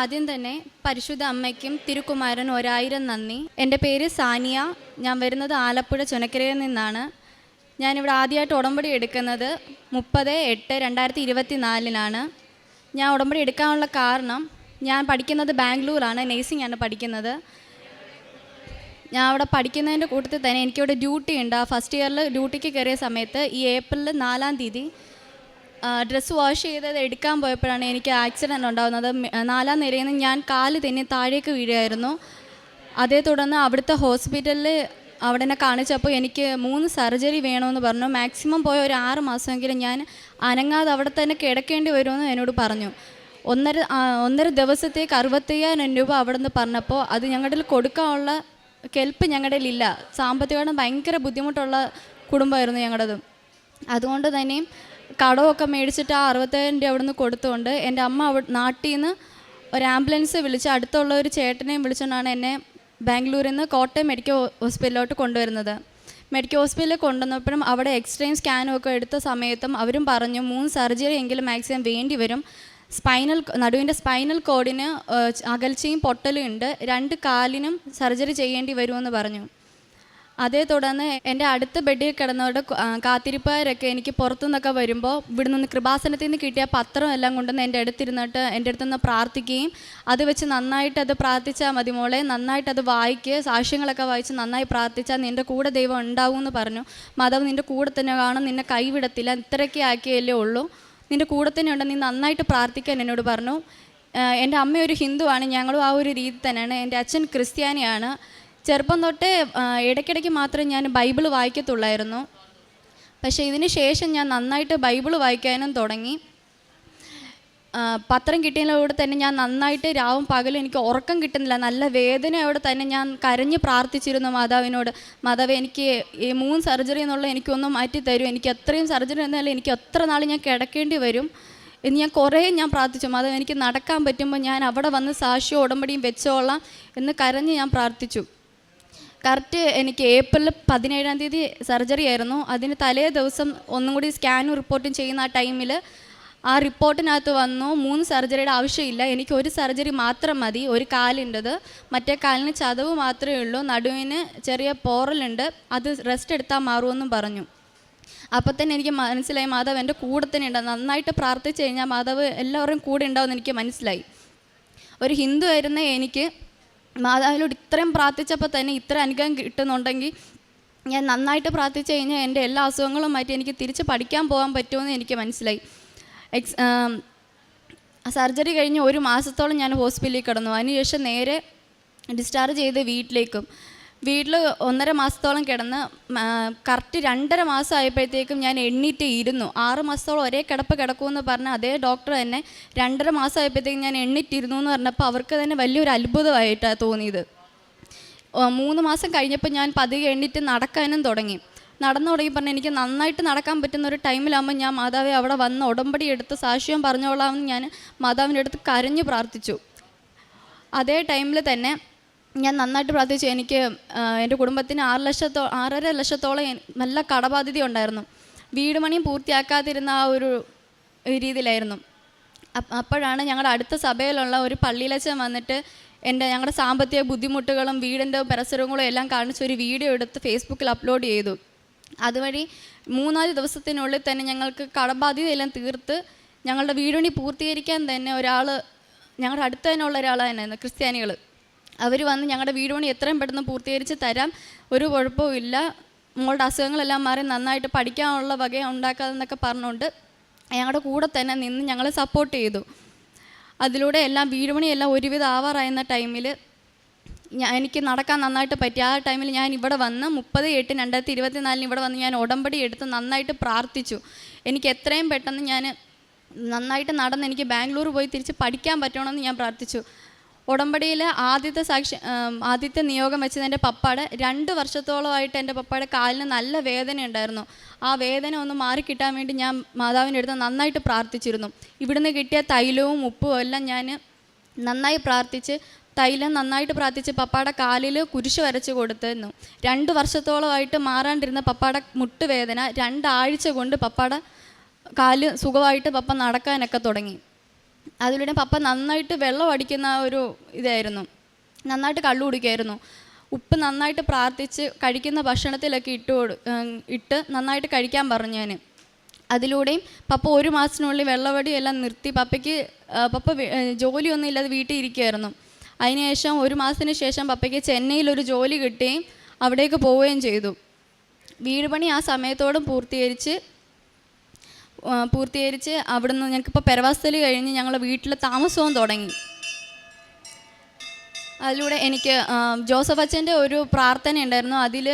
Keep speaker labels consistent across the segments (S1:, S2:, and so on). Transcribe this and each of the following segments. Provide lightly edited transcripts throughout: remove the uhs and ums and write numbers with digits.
S1: ആദ്യം തന്നെ പരിശുദ്ധ അമ്മയ്ക്കും തിരുക്കുമാരൻ 1000 നന്ദി. എൻ്റെ പേര് സാനിയ. ഞാൻ വരുന്നത് ആലപ്പുഴ ചുനക്കരയിൽ നിന്നാണ്. ഞാനിവിടെ ആദ്യമായിട്ട് ഉടമ്പടി എടുക്കുന്നത് 30/8/2024 ഞാൻ ഉടമ്പടി എടുക്കാനുള്ള കാരണം, ഞാൻ പഠിക്കുന്നത് ബാംഗ്ലൂരാണ്, നേഴ്സിംഗ് ആണ് പഠിക്കുന്നത്. ഞാൻ അവിടെ പഠിക്കുന്നതിൻ്റെ കൂട്ടത്തിൽ തന്നെ എനിക്കിവിടെ ഡ്യൂട്ടി ഉണ്ട്. ആ ഫസ്റ്റ് ഇയറിൽ ഡ്യൂട്ടിക്ക് കയറിയ സമയത്ത് ഈ ഏപ്രിൽ 4-ാം തീയതി ഡ്രസ്സ് വാഷ് ചെയ്തത് എടുക്കാൻ പോയപ്പോഴാണ് എനിക്ക് ആക്സിഡൻറ്റ് ഉണ്ടാകുന്നത്. 4-ാം നിലയിൽ നിന്ന് ഞാൻ കാല് തെന്നി താഴേക്ക് വീഴുമായിരുന്നു. അതേ തുടർന്ന് അവിടുത്തെ ഹോസ്പിറ്റലിൽ അവിടെ എന്നെ കാണിച്ചപ്പോൾ എനിക്ക് 3 സർജറി വേണമെന്ന് പറഞ്ഞു. മാക്സിമം പോയ ഒരു 6 മാസമെങ്കിലും ഞാൻ അനങ്ങാതെ അവിടെ തന്നെ കിടക്കേണ്ടി വരുമെന്ന് എന്നോട് പറഞ്ഞു. ഒന്നര ദിവസത്തേക്ക് 65,000 രൂപ അവിടെ നിന്ന് പറഞ്ഞപ്പോൾ അത് ഞങ്ങളുടെ കൊടുക്കാനുള്ള കെൽപ്പ് ഞങ്ങളുടെ ഇല്ല. സാമ്പത്തികമായിട്ട് ഭയങ്കര ബുദ്ധിമുട്ടുള്ള കുടുംബമായിരുന്നു ഞങ്ങളുടേത്. അതുകൊണ്ട് തന്നെയും കടമൊക്കെ മേടിച്ചിട്ട് ആ 60,000 രൂപ അവിടെ നിന്ന് കൊടുത്തുകൊണ്ട് എൻ്റെ അമ്മ നാട്ടിൽ നിന്ന് ഒരു ആംബുലൻസ് വിളിച്ച് അടുത്തുള്ള ഒരു ചേട്ടനെയും വിളിച്ചുകൊണ്ടാണ് എന്നെ ബാംഗ്ലൂരിൽ നിന്ന് കോട്ടയം മെഡിക്കൽ ഹോസ്പിറ്റലിലോട്ട് കൊണ്ടുവരുന്നത്. മെഡിക്കൽ ഹോസ്പിറ്റലിൽ കൊണ്ടുവന്നപ്പോഴും അവിടെ എക്സ്റേയും സ്കാനും ഒക്കെ എടുത്ത സമയത്തും അവരും പറഞ്ഞു 3 സർജറി എങ്കിലും മാക്സിമം വേണ്ടി വരും. നടുവിൻ്റെ സ്പൈനൽ കോഡിന് അകൽച്ചയും പൊട്ടലും ഉണ്ട്. 2 കാലിനും സർജറി ചെയ്യേണ്ടി വരുമെന്ന് പറഞ്ഞു. അതേ തുടർന്ന് എൻ്റെ അടുത്ത ബെഡിൽ കിടന്നവരുടെ കാത്തിരിപ്പുകാരൊക്കെ എനിക്ക് പുറത്തുനിന്നൊക്കെ വരുമ്പോൾ ഇവിടെ നിന്ന് കൃപാസനത്തിൽ നിന്ന് കിട്ടിയ പത്രം എല്ലാം കൊണ്ടുവന്ന് എൻ്റെ അടുത്തിരുന്നിട്ട് എൻ്റെ അടുത്തുനിന്ന് പ്രാർത്ഥിക്കുകയും അത് വെച്ച് നന്നായിട്ട് അത് പ്രാർത്ഥിച്ചാൽ മതി മോളെ, നന്നായിട്ട് അത് വായിക്കുക, സാക്ഷ്യങ്ങളൊക്കെ വായിച്ച് നന്നായി പ്രാർത്ഥിച്ചാൽ നിൻ്റെ കൂടെ ദൈവം ഉണ്ടാവും എന്ന് പറഞ്ഞു. മാതാവ് നിൻ്റെ കൂടെ തന്നെ കാണും, നിന്നെ കൈവിടത്തില്ല, ഇത്രയൊക്കെ ആക്കിയല്ലേ ഉള്ളൂ, നിൻ്റെ കൂടെ തന്നെ ഉണ്ട്, നീ നന്നായിട്ട് പ്രാർത്ഥിക്കാൻ എന്നോട് പറഞ്ഞു. എൻ്റെ അമ്മ ഒരു ഹിന്ദുവാണ്, ഞങ്ങളും ആ ഒരു രീതി തന്നെയാണ്. എൻ്റെ അച്ഛൻ ക്രിസ്ത്യാനിയാണ്. ചെറുപ്പം തൊട്ടേ ഇടയ്ക്കിടയ്ക്ക് മാത്രമേ ഞാൻ ബൈബിൾ വായിക്കത്തുള്ളായിരുന്നു. പക്ഷേ ഇതിന് ശേഷം ഞാൻ നന്നായിട്ട് ബൈബിൾ വായിക്കാനും തുടങ്ങി. പത്രം കിട്ടിയതിലൂടെ തന്നെ ഞാൻ നന്നായിട്ട് രാവും പകലും എനിക്ക് ഉറക്കം കിട്ടുന്നില്ല, നല്ല വേദനയോടെ തന്നെ ഞാൻ കരഞ്ഞ് പ്രാർത്ഥിച്ചിരുന്നു മാതാവിനോട്. മാതാവ് എനിക്ക് ഈ 3 സർജറി എന്നുള്ള എനിക്കൊന്നും മാറ്റി തരും, എനിക്ക് എത്രയും സർജറി എന്നാലും എനിക്ക് എത്ര നാൾ ഞാൻ കിടക്കേണ്ടി വരും എന്ന് ഞാൻ പ്രാർത്ഥിച്ചു. മാതാവ് എനിക്ക് നടക്കാൻ പറ്റുമ്പോൾ ഞാൻ അവിടെ വന്ന് സാക്ഷിയും ഉടമ്പടിയും വെച്ചോളാം എന്ന് കരഞ്ഞ് ഞാൻ പ്രാർത്ഥിച്ചു. കറക്റ്റ് എനിക്ക് ഏപ്രിൽ 17-ാം തീയതി സർജറി ആയിരുന്നു. അതിന് തലേ ദിവസം ഒന്നും കൂടി സ്കാനും റിപ്പോർട്ടും ചെയ്യുന്ന ആ ടൈമിൽ ആ റിപ്പോർട്ടിനകത്ത് വന്നു 3 സർജറിയുടെ ആവശ്യമില്ല, എനിക്ക് 1 സർജറി മാത്രം മതി, ഒരു കാലിൻ്റെത്, മറ്റേ കാലിന് ചതവ് മാത്രമേ ഉള്ളൂ, നടുവിന് ചെറിയ പോറലുണ്ട്, അത് റെസ്റ്റ് എടുത്താൽ മാറുമെന്നും പറഞ്ഞു. അപ്പോൾ തന്നെ എനിക്ക് മനസ്സിലായി മാതാവ് എൻ്റെ കൂടെ തന്നെ ഉണ്ടാവും, നന്നായിട്ട് പ്രാർത്ഥിച്ചു കഴിഞ്ഞാൽ മാതാവ് എല്ലാവരും കൂടെ ഉണ്ടാവുമെന്ന് എനിക്ക് മനസ്സിലായി. ഒരു ഹിന്ദു ആയിരുന്ന എനിക്ക് മാതാവിനോട് ഇത്രയും പ്രാർത്ഥിച്ചപ്പോൾ തന്നെ ഇത്ര അനുഗ്രഹം കിട്ടുന്നുണ്ടെങ്കിൽ ഞാൻ നന്നായിട്ട് പ്രാർത്ഥിച്ചു കഴിഞ്ഞാൽ എൻ്റെ എല്ലാ അസുഖങ്ങളും മാറ്റി എനിക്ക് തിരിച്ച് പഠിക്കാൻ പോകാൻ പറ്റുമെന്ന് എനിക്ക് മനസ്സിലായി. സർജറി കഴിഞ്ഞ് 1 മാസത്തോളം ഞാൻ ഹോസ്പിറ്റലിൽ കിടന്നു. അതിനുശേഷം നേരെ ഡിസ്ചാർജ് ചെയ്ത് വീട്ടിൽ 1.5 മാസത്തോളം കിടന്ന് കറക്റ്റ് 2.5 മാസം ആയപ്പോഴത്തേക്കും ഞാൻ എണ്ണീറ്റ് ഇരുന്നു. 6 മാസത്തോളം ഒരേ കിടക്കുമെന്ന് പറഞ്ഞ അതേ ഡോക്ടർ തന്നെ 2.5 മാസം ആയപ്പോഴത്തേക്കും ഞാൻ എണ്ണീറ്റിരുന്നു എന്ന് പറഞ്ഞപ്പോൾ അവർക്ക് തന്നെ വലിയൊരു അത്ഭുതമായിട്ടാണ് തോന്നിയത്. 3 മാസം കഴിഞ്ഞപ്പോൾ ഞാൻ പതിയെ എണ്ണീറ്റ് നടക്കാനും തുടങ്ങി പറഞ്ഞാൽ എനിക്ക് നന്നായിട്ട് നടക്കാൻ പറ്റുന്ന ഒരു ടൈമിലാകുമ്പോൾ ഞാൻ മാതാവെ അവിടെ വന്ന് ഉടമ്പടി എടുത്ത് സാക്ഷ്യം പറഞ്ഞോളാമെന്ന് ഞാൻ മാതാവിൻ്റെ അടുത്ത് കരഞ്ഞ് പ്രാർത്ഥിച്ചു. അതേ ടൈമിൽ തന്നെ ഞാൻ നന്നായിട്ട് പ്രാർത്ഥിച്ചു. എനിക്ക് എൻ്റെ കുടുംബത്തിന് 6.5 ലക്ഷത്തോളം നല്ല കടബാധ്യത ഉണ്ടായിരുന്നു. വീട് പണിയും പൂർത്തിയാക്കാതിരുന്ന ആ ഒരു രീതിയിലായിരുന്നു. അപ്പോഴാണ് ഞങ്ങളുടെ അടുത്ത സഭയിലുള്ള ഒരു പള്ളിയിലച്ഛൻ വന്നിട്ട് ഞങ്ങളുടെ സാമ്പത്തിക ബുദ്ധിമുട്ടുകളും വീടിൻ്റെ പരിസരങ്ങളും എല്ലാം കാണിച്ച് ഒരു വീഡിയോ എടുത്ത് ഫേസ്ബുക്കിൽ അപ്ലോഡ് ചെയ്തു. അതുവഴി 3-4 ദിവസത്തിനുള്ളിൽ തന്നെ ഞങ്ങൾക്ക് കടബാധ്യതയെല്ലാം തീർത്ത് ഞങ്ങളുടെ വീട് പണി പൂർത്തീകരിക്കാൻ തന്നെ ഞങ്ങളുടെ അടുത്ത് തന്നെ ഉള്ള ഒരാളായിരുന്നു ക്രിസ്ത്യാനികൾ. അവർ വന്ന് ഞങ്ങളുടെ വീട് പണി എത്രയും പെട്ടെന്ന് പൂർത്തീകരിച്ച് തരാം, ഒരു കുഴപ്പമില്ല, മോളുടെ അസുഖങ്ങളെല്ലാം മാറി നന്നായിട്ട് പഠിക്കാനുള്ള വക ഉണ്ടാക്കാതെന്നൊക്കെ പറഞ്ഞുകൊണ്ട് ഞങ്ങളുടെ കൂടെ തന്നെ നിന്ന് ഞങ്ങളെ സപ്പോർട്ട് ചെയ്തു. അതിലൂടെ എല്ലാം വീട് പണിയെല്ലാം ഒരുവിധം ആവാറായിരുന്ന ടൈമിൽ എനിക്ക് നടക്കാൻ നന്നായിട്ട് പറ്റി. ആ ടൈമിൽ ഞാൻ ഇവിടെ വന്ന് 30/8/2024 ഇവിടെ വന്ന് ഞാൻ ഉടമ്പടി എടുത്ത് നന്നായിട്ട് പ്രാർത്ഥിച്ചു. എനിക്ക് എത്രയും പെട്ടെന്ന് ഞാൻ നന്നായിട്ട് നടന്ന് എനിക്ക് ബാംഗ്ലൂർ പോയി തിരിച്ച് പഠിക്കാൻ പറ്റണമെന്ന് ഞാൻ പ്രാർത്ഥിച്ചു. ഉടമ്പടിയിൽ ആദ്യത്തെ നിയോഗം വെച്ചത് എൻ്റെ പപ്പാടെ 2 വർഷത്തോളമായിട്ട് എൻ്റെ പപ്പായുടെ കാലിന് നല്ല വേദന ഉണ്ടായിരുന്നു. ആ വേദന ഒന്ന് മാറിക്കിട്ടാൻ വേണ്ടി ഞാൻ മാതാവിൻ്റെ അടുത്ത് നന്നായിട്ട് പ്രാർത്ഥിച്ചിരുന്നു. ഇവിടുന്ന് കിട്ടിയ തൈലവും ഉപ്പും എല്ലാം ഞാൻ നന്നായി തൈലം നന്നായിട്ട് പ്രാർത്ഥിച്ച് പപ്പായുടെ കാലിൽ കുരിശ് വരച്ച് കൊടുത്തിരുന്നു. 2 വർഷത്തോളമായിട്ട് മാറാണ്ടിരുന്ന പപ്പായുടെ മുട്ടുവേദന 2 ആഴ്ച കൊണ്ട് പപ്പായുടെ കാല് സുഖമായിട്ട് പപ്പ നടക്കാനൊക്കെ തുടങ്ങി. അതിലൂടെ പപ്പ നന്നായിട്ട് വെള്ളം അടിക്കുന്ന ഒരു ഇതായിരുന്നു, നന്നായിട്ട് കള്ളു കുടിക്കുമായിരുന്നു. ഉപ്പ് നന്നായിട്ട് പ്രാർത്ഥിച്ച് കഴിക്കുന്ന ഭക്ഷണത്തിലൊക്കെ ഇട്ട് നന്നായിട്ട് കഴിക്കാൻ പറഞ്ഞു ഞാൻ. അതിലൂടെയും പപ്പ 1 മാസത്തിനുള്ളിൽ വെള്ളവടി എല്ലാം നിർത്തി. പപ്പ ജോലിയൊന്നും ഇല്ലാതെ വീട്ടിൽ ഇരിക്കുമായിരുന്നു. അതിനുശേഷം 1 മാസത്തിന് ശേഷം പപ്പയ്ക്ക് ചെന്നൈയിലൊരു ജോലി കിട്ടുകയും അവിടേക്ക് പോവുകയും ചെയ്തു. വീട് പണി ആ സമയത്തോടും പൂർത്തീകരിച്ച് അവിടുന്ന് ഞങ്ങൾക്കിപ്പോൾ പെരവാസത്തിൽ കഴിഞ്ഞ് ഞങ്ങൾ വീട്ടിൽ താമസവും തുടങ്ങി. അതിലൂടെ എനിക്ക് ജോസഫ് അച്ഛൻ്റെ ഒരു പ്രാർത്ഥന ഉണ്ടായിരുന്നു. അതിൽ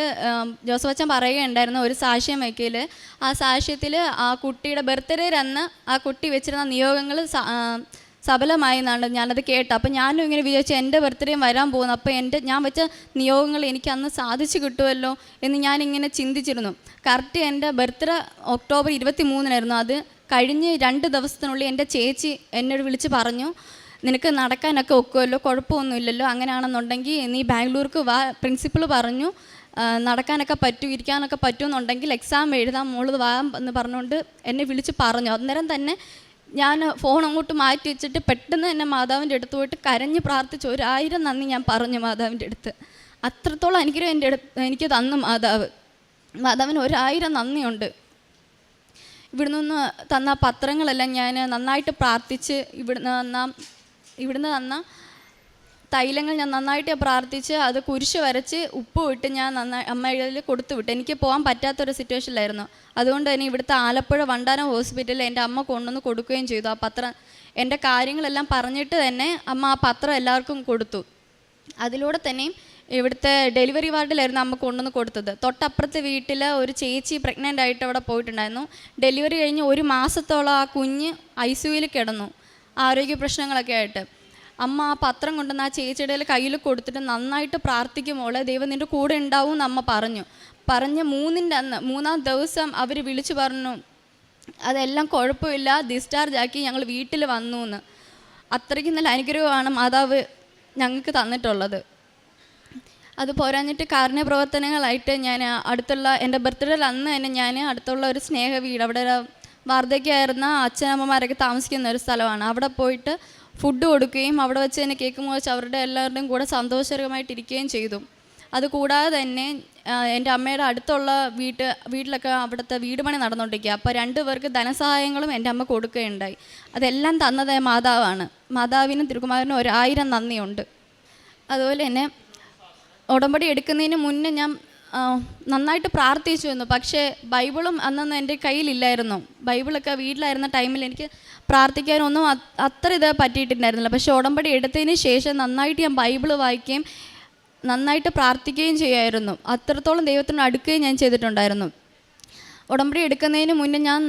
S1: ജോസഫ് അച്ഛൻ പറയുകയുണ്ടായിരുന്നു ഒരു സാക്ഷ്യം വയ്ക്കൽ. ആ സാക്ഷ്യത്തിൽ ആ കുട്ടിയുടെ ബർത്ത്ഡേ അന്ന് ആ കുട്ടി വെച്ചിരുന്ന നിയോഗങ്ങൾ സഫലമായി എന്നാണ് ഞാനത് കേട്ടത്. അപ്പോൾ ഞാനും ഇങ്ങനെ വിചാരിച്ചു എൻ്റെ ബർത്ത്ഡേയും വരാൻ പോകുന്നു, അപ്പോൾ ഞാൻ വെച്ച നിയോഗങ്ങൾ എനിക്ക് അന്ന് സാധിച്ചു കിട്ടുമല്ലോ എന്ന് ഞാനിങ്ങനെ ചിന്തിച്ചിരുന്നു. കറക്റ്റ് എൻ്റെ ബർത്ത്ഡേ ഒക്ടോബർ 23 അത് കഴിഞ്ഞ് 2 ദിവസത്തിനുള്ളിൽ എൻ്റെ ചേച്ചി എന്നോട് വിളിച്ച് പറഞ്ഞു, നിനക്ക് നടക്കാനൊക്കെ ഒക്കുമല്ലോ, കുഴപ്പമൊന്നുമില്ലല്ലോ, അങ്ങനെയാണെന്നുണ്ടെങ്കിൽ നീ ബാംഗ്ലൂർക്ക് വാ. പ്രിൻസിപ്പൾ പറഞ്ഞു നടക്കാനൊക്കെ പറ്റും, ഇരിക്കാനൊക്കെ പറ്റുമെന്നുണ്ടെങ്കിൽ എക്സാം എഴുതാൻ മോള് വാ എന്ന് പറഞ്ഞുകൊണ്ട് എന്നെ വിളിച്ച് പറഞ്ഞു. അന്നേരം തന്നെ ഞാൻ ഫോൺ അങ്ങോട്ട് മാറ്റി വെച്ചിട്ട് പെട്ടെന്ന് തന്നെ മാതാവിൻ്റെ അടുത്ത് പോയിട്ട് കരഞ്ഞ് പ്രാർത്ഥിച്ചു. 1000 നന്ദി ഞാൻ പറഞ്ഞു മാതാവിൻ്റെ അടുത്ത്. അത്രത്തോളം എനിക്ക് തന്നു മാതാവിന് 1000 നന്ദിയുണ്ട്. ഇവിടുന്ന് തന്ന പത്രങ്ങളെല്ലാം ഞാൻ നന്നായിട്ട് പ്രാർത്ഥിച്ച് ഇവിടുന്ന് തന്ന തൈലങ്ങൾ ഞാൻ നന്നായിട്ട് പ്രാർത്ഥിച്ച് അത് കുരിശ് വരച്ച് ഉപ്പ് ഇട്ട് ഞാൻ അമ്മയിൽ കൊടുത്തു വിട്ടു. എനിക്ക് പോകാൻ പറ്റാത്തൊരു സിറ്റുവേഷനിലായിരുന്നു. അതുകൊണ്ട് തന്നെ ഇവിടുത്തെ ആലപ്പുഴ വണ്ടാനം ഹോസ്പിറ്റലിൽ എൻ്റെ അമ്മ കൊണ്ടുവന്ന് കൊടുക്കുകയും ചെയ്തു. ആ പത്രം എൻ്റെ കാര്യങ്ങളെല്ലാം പറഞ്ഞിട്ട് തന്നെ അമ്മ ആ പത്രം എല്ലാവർക്കും കൊടുത്തു. അതിലൂടെ തന്നെയും ഇവിടുത്തെ ഡെലിവറി വാർഡിലായിരുന്നു അമ്മ കൊണ്ടുവന്ന് കൊടുത്തത്. തൊട്ടപ്പുറത്തെ വീട്ടിൽ ഒരു ചേച്ചി പ്രഗ്നൻ്റ് ആയിട്ട് അവിടെ പോയിട്ടുണ്ടായിരുന്നു. ഡെലിവറി കഴിഞ്ഞ് 1 മാസത്തോളം ആ കുഞ്ഞ് ICUവിൽ കിടന്നു, ആരോഗ്യ പ്രശ്നങ്ങളൊക്കെ ആയിട്ട്. അമ്മ ആ പത്രം കൊണ്ടുവന്ന് ആ ചേച്ചിയുടെ കയ്യിൽ കൊടുത്തിട്ട് നന്നായിട്ട് പ്രാർത്ഥിക്കുമ്പോൾ ദൈവം നിൻ്റെ കൂടെ ഉണ്ടാവും എന്ന് അമ്മ പറഞ്ഞു. 3-ാം ദിവസം അവർ വിളിച്ചു പറഞ്ഞു അതെല്ലാം കുഴപ്പമില്ല, ഡിസ്ചാർജ് ആക്കി ഞങ്ങൾ വീട്ടിൽ വന്നു എന്ന്. അത്രയ്ക്ക് നല്ല അനുഗ്രഹമാണ് മാതാവ് ഞങ്ങൾക്ക് തന്നിട്ടുള്ളത്. അത് പോരാഞ്ഞിട്ട് കാരുണ്യ പ്രവർത്തനങ്ങളായിട്ട് ഞാൻ അടുത്തുള്ള എൻ്റെ ബർത്ത്ഡേ അന്ന് തന്നെ ഞാൻ അടുത്തുള്ള ഒരു സ്നേഹ വീട്, അവിടെ വാർദ്ധക്യമായിരുന്ന അച്ഛനമ്മമാരൊക്കെ താമസിക്കുന്ന ഒരു സ്ഥലമാണ്, അവിടെ പോയിട്ട് ഫുഡ് കൊടുക്കുകയും അവിടെ വെച്ച് തന്നെ കേക്ക് മുറിച്ച് അവരുടെ എല്ലാവരുടെയും കൂടെ സന്തോഷകരമായിട്ടിരിക്കുകയും ചെയ്തു. അതുകൂടാതെ തന്നെ എൻ്റെ അമ്മയുടെ അടുത്തുള്ള വീട്ടിലൊക്കെ അവിടുത്തെ വീട് പണി നടന്നുകൊണ്ടിരിക്കുക. അപ്പോൾ 2 പേർക്ക് ധനസഹായങ്ങളും എൻ്റെ അമ്മ കൊടുക്കുകയുണ്ടായി. അതെല്ലാം തന്നത് മാതാവാണ്. മാതാവിനും തിരുക്കുമാരനും 1000 നന്ദിയുണ്ട്. അതുപോലെ തന്നെ ഉടമ്പടി എടുക്കുന്നതിന് മുന്നേ ഞാൻ നന്നായിട്ട് പ്രാർത്ഥിച്ചു വന്നു. പക്ഷേ ബൈബിളും അന്നൊന്നും എൻ്റെ കയ്യിലില്ലായിരുന്നു. ബൈബിളൊക്കെ വീട്ടിലായിരുന്ന ടൈമിൽ എനിക്ക് പ്രാർത്ഥിക്കാനൊന്നും അത്ര ഇത് പറ്റിയിട്ടുണ്ടായിരുന്നില്ല. പക്ഷേ ഉടമ്പടി എടുത്തതിന് ശേഷം നന്നായിട്ട് ഞാൻ ബൈബിൾ വായിക്കുകയും നന്നായിട്ട് പ്രാർത്ഥിക്കുകയും ചെയ്യുമായിരുന്നു. അത്രത്തോളം ദൈവത്തിനോട് അടുക്കുകയും ഞാൻ ചെയ്തിട്ടുണ്ടായിരുന്നു. ഉടമ്പടി എടുക്കുന്നതിന് മുന്നേ ഞാൻ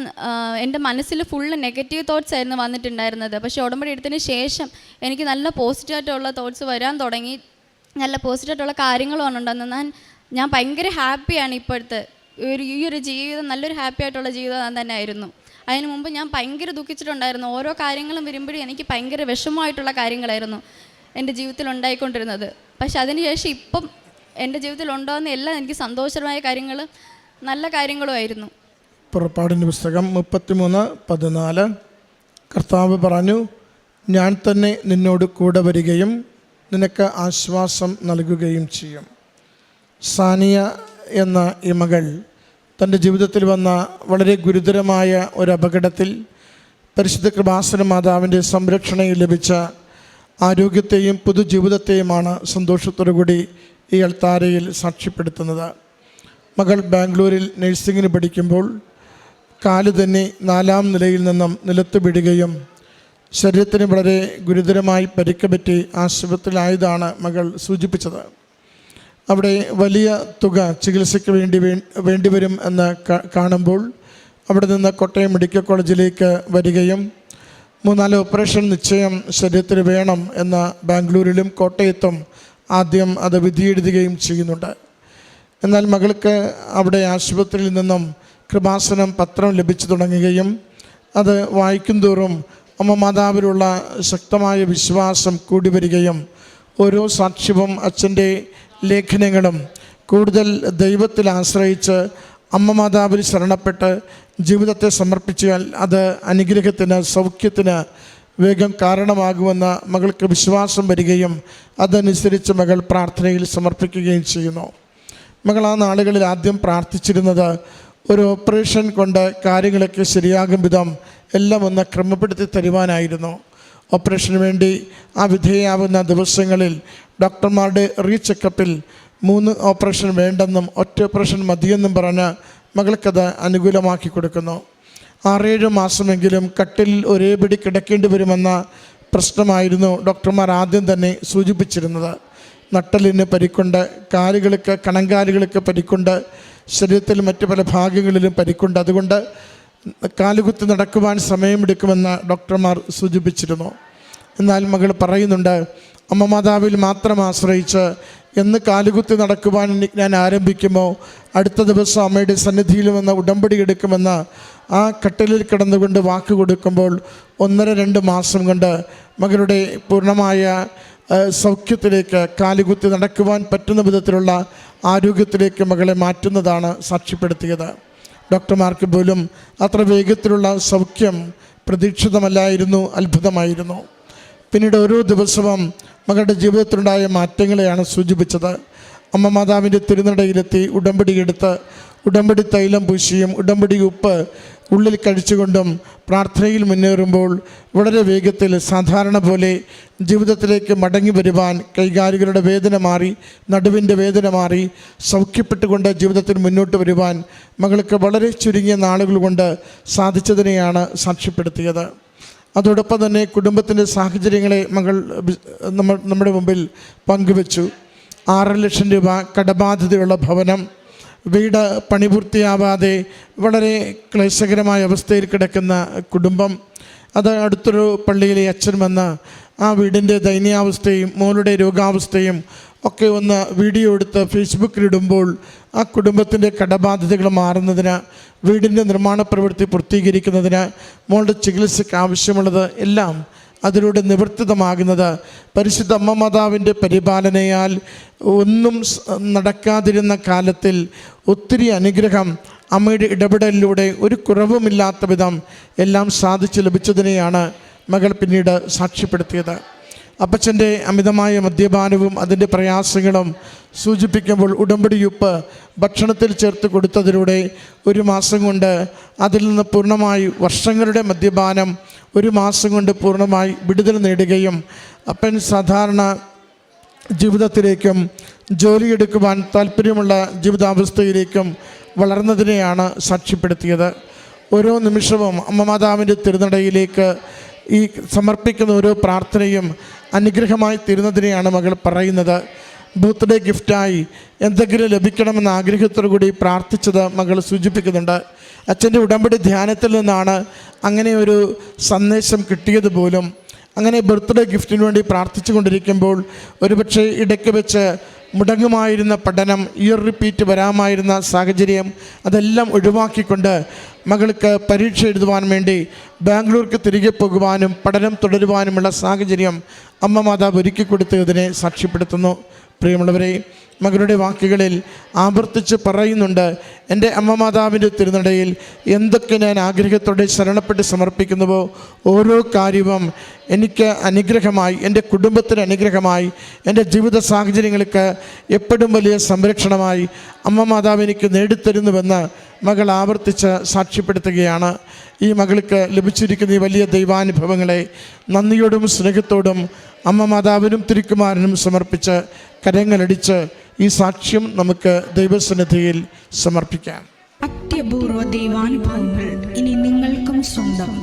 S1: എൻ്റെ മനസ്സിൽ ഫുള്ള് നെഗറ്റീവ് തോട്ട്സ് ആയിരുന്നു വന്നിട്ടുണ്ടായിരുന്നത്. പക്ഷേ ഉടമ്പടി എടുത്തതിന് ശേഷം എനിക്ക് നല്ല പോസിറ്റീവായിട്ടുള്ള തോട്ട്സ് വരാൻ തുടങ്ങി, നല്ല പോസിറ്റീവായിട്ടുള്ള കാര്യങ്ങളുമാണ് ഉണ്ടാകുന്നത്. ഞാൻ ഭയങ്കര ഹാപ്പിയാണ്. ഇപ്പോഴത്തെ ഈ ഒരു ജീവിതം നല്ലൊരു ഹാപ്പി ആയിട്ടുള്ള ജീവിതം തന്നെ ആയിരുന്നു. അതിന് മുമ്പ് ഞാൻ ഭയങ്കര ദുഃഖിച്ചിട്ടുണ്ടായിരുന്നു. ഓരോ കാര്യങ്ങളും വരുമ്പോഴും എനിക്ക് ഭയങ്കര വിഷമമായിട്ടുള്ള കാര്യങ്ങളായിരുന്നു എൻ്റെ ജീവിതത്തിൽ ഉണ്ടായിക്കൊണ്ടിരുന്നത്. പക്ഷെ അതിനുശേഷം ഇപ്പം എൻ്റെ ജീവിതത്തിൽ ഉണ്ടാകുന്ന എല്ലാം എനിക്ക് സന്തോഷകരമായ കാര്യങ്ങൾ, നല്ല കാര്യങ്ങളുമായിരുന്നു.
S2: പുറപ്പാടിൻ്റെ പുസ്തകം 33:14 കർത്താവ് പറഞ്ഞു, ഞാൻ തന്നെ നിന്നോട് കൂടെ വരികയും നിനക്ക് ആശ്വാസം നൽകുകയും ചെയ്യും. സാനിയ എന്ന ഈ മകൾ തൻ്റെ ജീവിതത്തിൽ വന്ന വളരെ ഗുരുതരമായ ഒരു അപകടത്തിൽ പരിശുദ്ധ കൃപാസന മാതാവിൻ്റെ സംരക്ഷണയിൽ ലഭിച്ച ആരോഗ്യത്തെയും പുതുജീവിതത്തെയുമാണ് സന്തോഷത്തോടുകൂടി ഈ അൾത്താരയിൽ സാക്ഷ്യപ്പെടുത്തുന്നത്. മകൾ ബാംഗ്ലൂരിൽ നഴ്സിംഗിന് പഠിക്കുമ്പോൾ കാല് തന്നെ 4-ാം നിലയിൽ നിന്നും നിലത്ത് വീഴുകയും ശരീരത്തിന് വളരെ ഗുരുതരമായി പരിക്ക് പറ്റി ആശുപത്രിയിലായതാണ് മകൾ സൂചിപ്പിച്ചത്. അവിടെ വലിയ തുക ചികിത്സയ്ക്ക് വേണ്ടിവരും എന്ന് കാണുമ്പോൾ അവിടെ നിന്ന് കോട്ടയം മെഡിക്കൽ കോളേജിലേക്ക് വരികയും 3-4 ഓപ്പറേഷൻ നിശ്ചയം ശരീരത്തിന് വേണം എന്ന ബാംഗ്ലൂരിലും കോട്ടയത്തും ആദ്യം അത് വിധിയെഴുതുകയും ചെയ്യുന്നുണ്ട്. എന്നാൽ മകൾക്ക് അവിടെ ആശുപത്രിയിൽ നിന്നും കൃപാസനം പത്രം ലഭിച്ചു തുടങ്ങുകയും അത് വായിക്കും തോറും അമ്മ മാതാവിലുള്ള ശക്തമായ വിശ്വാസം കൂടി വരികയും ഓരോ സാക്ഷ്യവും അച്ഛൻ്റെ ലേഖനങ്ങളും കൂടുതൽ ദൈവത്തിൽ ആശ്രയിച്ച് അമ്മ മാതാവിൽ ശരണപ്പെട്ട് ജീവിതത്തെ സമർപ്പിച്ചാൽ അത് അനുഗ്രഹത്തിന്, സൗഖ്യത്തിന് വേഗം കാരണമാകുമെന്ന് മകൾക്ക് വിശ്വാസം വരികയും അതനുസരിച്ച് മകൾ പ്രാർത്ഥനയിൽ സമർപ്പിക്കുകയും ചെയ്യുന്നു. മകൾ ആ നാളുകളിൽ ആദ്യം പ്രാർത്ഥിച്ചിരുന്നത് ഒരു ഓപ്പറേഷൻ കൊണ്ട് കാര്യങ്ങളൊക്കെ ശരിയാകും വിധം എല്ലാം ഒന്ന് ക്രമപ്പെടുത്തി തരുവാനായിരുന്നു. ഓപ്പറേഷന് വേണ്ടി ആ വിധേയാവുന്ന ദിവസങ്ങളിൽ ഡോക്ടർമാരുടെ റീചെക്കപ്പിൽ 3 ഓപ്പറേഷൻ വേണ്ടെന്നും ഒറ്റ ഓപ്പറേഷൻ മതിയെന്നും പറഞ്ഞ് മകൾക്കത് അനുകൂലമാക്കി കൊടുക്കുന്നു. 6-7 മാസമെങ്കിലും കട്ടിലിൽ ഒരേ പിടി കിടക്കേണ്ടി വരുമെന്ന പ്രശ്നമായിരുന്നു ഡോക്ടർമാർ ആദ്യം തന്നെ സൂചിപ്പിച്ചിരുന്നത്. നട്ടലിന് പരിക്കുണ്ട്, കാലുകൾക്ക് കണങ്കാലുകൾക്ക് പരിക്കുണ്ട്, ശരീരത്തിൽ മറ്റു പല ഭാഗങ്ങളിലും പരിക്കുണ്ട്. അതുകൊണ്ട് കാലുകുത്തി നടക്കുവാൻ സമയമെടുക്കുമെന്ന് ഡോക്ടർമാർ സൂചിപ്പിച്ചിരുന്നു. എന്നാൽ മകൾ പറയുന്നുണ്ട്, അമ്മ മാതാവിൽ മാത്രം ആശ്രയിച്ച് എന്ന് കാലുകുത്തി നടക്കുവാൻ ഞാൻ ആരംഭിക്കുമോ അടുത്ത ദിവസം അമ്മയുടെ സന്നിധിയിൽ വന്ന് ഉടമ്പടി എടുക്കുമെന്ന് ആ കട്ടിലിൽ കിടന്നുകൊണ്ട് വാക്ക് കൊടുക്കുമ്പോൾ 1-2 മാസം കൊണ്ട് മകളുടെ പൂർണ്ണമായ സൗഖ്യത്തിലേക്ക്, കാലുകുത്തി നടക്കുവാൻ പറ്റുന്ന വിധത്തിലുള്ള ആരോഗ്യത്തിലേക്ക് മകളെ മാറ്റുന്നതാണ് സാക്ഷ്യപ്പെടുത്തിയത്. ഡോക്ടർമാർക്ക് പോലും അത്ര വേഗത്തിലുള്ള സൗഖ്യം പ്രതീക്ഷിതമല്ലായിരുന്നു, അത്ഭുതമായിരുന്നു. പിന്നീട് ഓരോ ദിവസവും മകളുടെ ജീവിതത്തിലുണ്ടായ മാറ്റങ്ങളെയാണ് സൂചിപ്പിച്ചത്. അമ്മ മാതാവിൻ്റെ തിരുനടയിലെത്തി ഉടമ്പടി എടുത്ത് ഉടമ്പടി തൈലം പൂശിയും ഉടമ്പടി ഉപ്പ് ഉള്ളിൽ കഴിച്ചുകൊണ്ടും പ്രാർത്ഥനയിൽ മുന്നേറുമ്പോൾ വളരെ വേഗത്തിൽ സാധാരണ പോലെ ജീവിതത്തിലേക്ക് മടങ്ങി വരുവാൻ, കൈകാലുകളുടെ വേദന മാറി, നടുവിൻ്റെ വേദന മാറി, സൗഖ്യപ്പെട്ടുകൊണ്ട് ജീവിതത്തിൽ മുന്നോട്ട് വരുവാൻ മകൾക്ക് വളരെ ചുരുങ്ങിയ നാളുകൾ കൊണ്ട് സാധിച്ചതിനെയാണ് സാക്ഷ്യപ്പെടുത്തിയത്. അതോടൊപ്പം തന്നെ കുടുംബത്തിൻ്റെ സാഹചര്യങ്ങളെ മകൾ നമ്മുടെ മുമ്പിൽ പങ്കുവച്ചു. 6 ലക്ഷം രൂപ കടബാധ്യതയുള്ള ഭവനം, വീട് പണിപൂർത്തിയാവാതെ വളരെ ക്ലേശകരമായ അവസ്ഥയിൽ കിടക്കുന്ന കുടുംബം, അത് അടുത്തൊരു പള്ളിയിലെ അച്ഛൻ വന്ന് ആ വീടിൻ്റെ ദയനീയാവസ്ഥയും മോളുടെ രോഗാവസ്ഥയും ഒക്കെ ഒന്ന് വീഡിയോ എടുത്ത് ഫേസ്ബുക്കിലിടുമ്പോൾ ആ കുടുംബത്തിൻ്റെ കടബാധ്യതകൾ മാറുന്നതിന്, വീടിൻ്റെ നിർമ്മാണ പ്രവൃത്തി പൂർത്തീകരിക്കുന്നതിന്, മോളുടെ ചികിത്സയ്ക്ക് ആവശ്യമുള്ളത് എല്ലാം അതിലൂടെ നിവർത്തിതമാകുന്നത് പരിശുദ്ധ അമ്മ മാതാവിൻ്റെ പരിപാലനയാൽ ഒന്നും നടക്കാതിരുന്ന കാലത്തിൽ ഒത്തിരി അനുഗ്രഹം അമ്മയുടെ ഇടപെടലിലൂടെ ഒരു കുറവുമില്ലാത്ത വിധം എല്ലാം സാധിച്ചു ലഭിച്ചതിനെയാണ് മകൾ പിന്നീട് സാക്ഷ്യപ്പെടുത്തിയത്. അപ്പച്ചൻ്റെ അമിതമായ മദ്യപാനവും അതിൻ്റെ പ്രയാസങ്ങളും സൂചിപ്പിക്കുമ്പോൾ ഉടമ്പടിയുപ്പ് ഭക്ഷണത്തിൽ ചേർത്ത് കൊടുത്തതിലൂടെ 1 മാസം കൊണ്ട് അതിൽ നിന്ന് പൂർണ്ണമായി വർഷങ്ങളുടെ മദ്യപാനം 1 മാസം കൊണ്ട് പൂർണ്ണമായി വിടുതൽ നേടുകയും അപ്പൻ സാധാരണ ജീവിതത്തിലേക്കും ജോലിയെടുക്കുവാൻ താല്പര്യമുള്ള ജീവിതാവസ്ഥയിലേക്കും വളർന്നതിനെയാണ് സാക്ഷ്യപ്പെടുത്തിയത്. ഓരോ നിമിഷവും അമ്മ മാതാവിൻ്റെ തിരുനടയിലേക്ക് ഈ സമർപ്പിക്കുന്ന ഓരോ പ്രാർത്ഥനയും അനുഗ്രഹമായി തീരുന്നതിനെയാണ് മകൾ പറയുന്നത്. ബർത്ത്ഡേ ഗിഫ്റ്റായി എന്തെങ്കിലും ലഭിക്കണമെന്ന ആഗ്രഹത്തോടു കൂടി പ്രാർത്ഥിച്ചത് മകൾ സൂചിപ്പിക്കുന്നുണ്ട്. അച്ഛൻ്റെ ഉടമ്പടി ധ്യാനത്തിൽ നിന്നാണ് അങ്ങനെ ഒരു സന്ദേശം കിട്ടിയത് പോലും. അങ്ങനെ ബർത്ത്ഡേ ഗിഫ്റ്റിന് വേണ്ടി പ്രാർത്ഥിച്ചു കൊണ്ടിരിക്കുമ്പോൾ ഒരുപക്ഷെ ഇടയ്ക്ക് വെച്ച് മുടങ്ങുമായിരുന്ന പഠനം, ഇയർ റിപ്പീറ്റ് വരാമായിരുന്ന സാഹചര്യം അതെല്ലാം ഒഴിവാക്കിക്കൊണ്ട് മകൾക്ക് പരീക്ഷ എഴുതുവാൻ വേണ്ടി ബാംഗ്ലൂർക്ക് തിരികെ പോകുവാനും പഠനം തുടരുവാനുമുള്ള സാഹചര്യം അമ്മ മാതാവ് ഒരുക്കി കൊടുത്തതിനെ സാക്ഷ്യപ്പെടുത്തുന്നു. പ്രിയമുള്ളവരെ, മകളുടെ വാക്കുകളിൽ ആവർത്തിച്ച് പറയുന്നുണ്ട്, എൻ്റെ അമ്മ മാതാവിൻ്റെ തിരുനടയിൽ എന്തൊക്കെ ഞാൻ ആഗ്രഹത്തോടെ ശരണപ്പെട്ട് സമർപ്പിക്കുന്നുവോ ഓരോ കാര്യവും എനിക്ക് അനുഗ്രഹമായി, എൻ്റെ കുടുംബത്തിന് അനുഗ്രഹമായി, എൻ്റെ ജീവിത സാഹചര്യങ്ങൾക്ക് എപ്പോഴും വലിയ സംരക്ഷണമായി അമ്മ മാതാവ് എനിക്ക് നേടിത്തരുന്നുവെന്ന് മകൾ ആവർത്തിച്ച് സാക്ഷ്യപ്പെടുത്തുകയാണ്. ഈ മകൾക്ക് ലഭിച്ചിരിക്കുന്ന ഈ വലിയ ദൈവാനുഭവങ്ങളെ നന്ദിയോടും സ്നേഹത്തോടും അമ്മ മാതാവിനും തിരുക്കുമാരനും സമർപ്പിച്ച് കരങ്ങളടിച്ച് ഈ സാക്ഷ്യം നമുക്ക് ദൈവസന്നിധിയിൽ സമർപ്പിക്കാം.
S3: അത്യപൂർവ ദൈവാനുഭവങ്ങൾ ഇനി നിങ്ങൾക്കും സ്വന്തം.